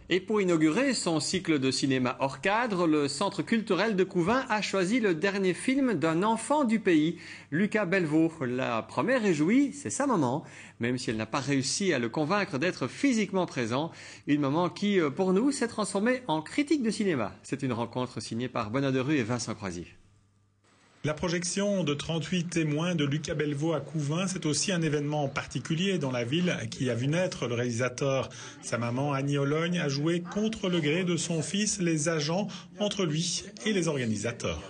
Et pour inaugurer son cycle de cinéma hors cadre, le Centre culturel de Couvain a choisi le dernier film d'un enfant du pays, Lucas Belvaux. La première réjouie, c'est sa maman, même si elle n'a pas réussi à le convaincre d'être physiquement présent. Une maman qui, pour nous, s'est transformée en critique de cinéma. C'est une rencontre signée par Benoît Derue et Vincent Croisier. La projection de 38 témoins de Lucas Belvaux à Couvain, c'est aussi un événement particulier dans la ville qui a vu naître le réalisateur. Sa maman, Annie Ologne, a joué contre le gré de son fils les agents entre lui et les organisateurs.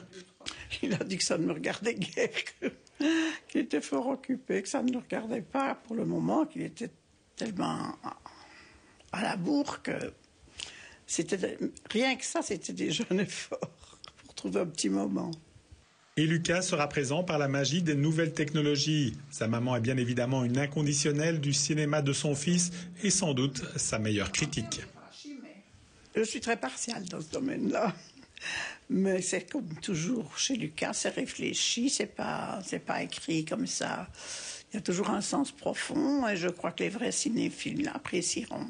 Il a dit que ça ne me regardait guère, qu'il était fort occupé, que ça ne le regardait pas pour le moment, qu'il était tellement à la bourre que rien que ça, c'était déjà un effort pour trouver un petit moment. Et Lucas sera présent par la magie des nouvelles technologies. Sa maman est bien évidemment une inconditionnelle du cinéma de son fils et sans doute sa meilleure critique. Je suis très partiale dans ce domaine-là. Mais c'est comme toujours chez Lucas, c'est réfléchi, c'est pas écrit comme ça. Il y a toujours un sens profond et je crois que les vrais cinéphiles l'apprécieront.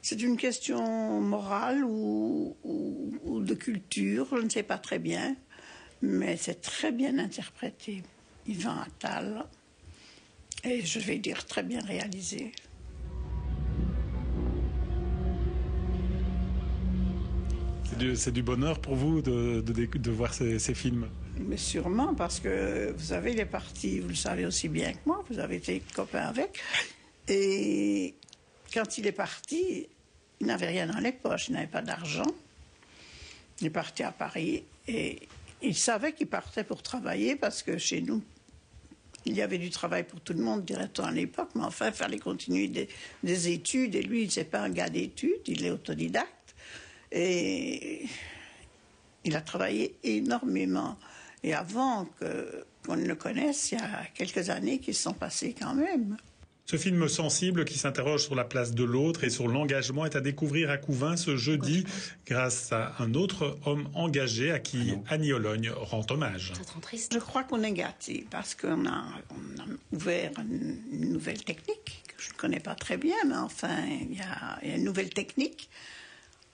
C'est une question morale ou de culture, je ne sais pas très bien, mais c'est très bien interprété. Yvan Attal, et je vais dire très bien réalisé. C'est du bonheur pour vous de voir ces films? Mais sûrement, parce que vous savez, il est parti, vous le savez aussi bien que moi, vous avez été copain avec, et quand il est parti, il n'avait rien dans les poches, il n'avait pas d'argent. Il est parti à Paris et il savait qu'il partait pour travailler parce que chez nous, il y avait du travail pour tout le monde, dirait-on à l'époque, mais enfin, il fallait continuer des études et lui, il n'est pas un gars d'études, il est autodidacte. Et il a travaillé énormément. Et avant qu'on ne le connaisse, il y a quelques années qui se sont passées quand même. Ce film sensible qui s'interroge sur la place de l'autre et sur l'engagement est à découvrir à Couvain ce jeudi grâce à un autre homme engagé à qui Annie Ologne rend hommage. Je crois qu'on est gâtés parce qu'on a ouvert une nouvelle technique que je ne connais pas très bien, mais enfin, il y a une nouvelle technique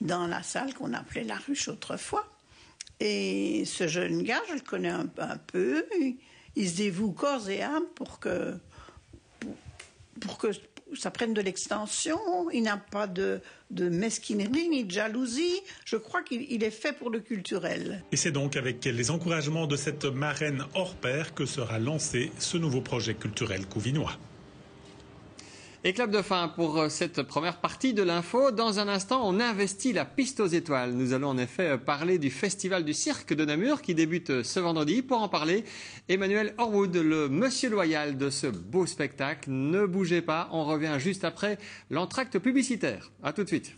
dans la salle qu'on appelait la ruche autrefois. Et ce jeune gars, je le connais un peu, il se dévoue corps et âme pour que ça prenne de l'extension. Il n'a pas de mesquinerie ni de jalousie. Je crois qu'il est fait pour le culturel. Et c'est donc avec les encouragements de cette marraine hors pair que sera lancé ce nouveau projet culturel couvinois. Et clap de fin pour cette première partie de l'info. Dans un instant, on investit la piste aux étoiles. Nous allons en effet parler du Festival du Cirque de Namur qui débute ce vendredi. Pour en parler, Emmanuel Horwood, le monsieur loyal de ce beau spectacle. Ne bougez pas, on revient juste après l'entracte publicitaire. À tout de suite.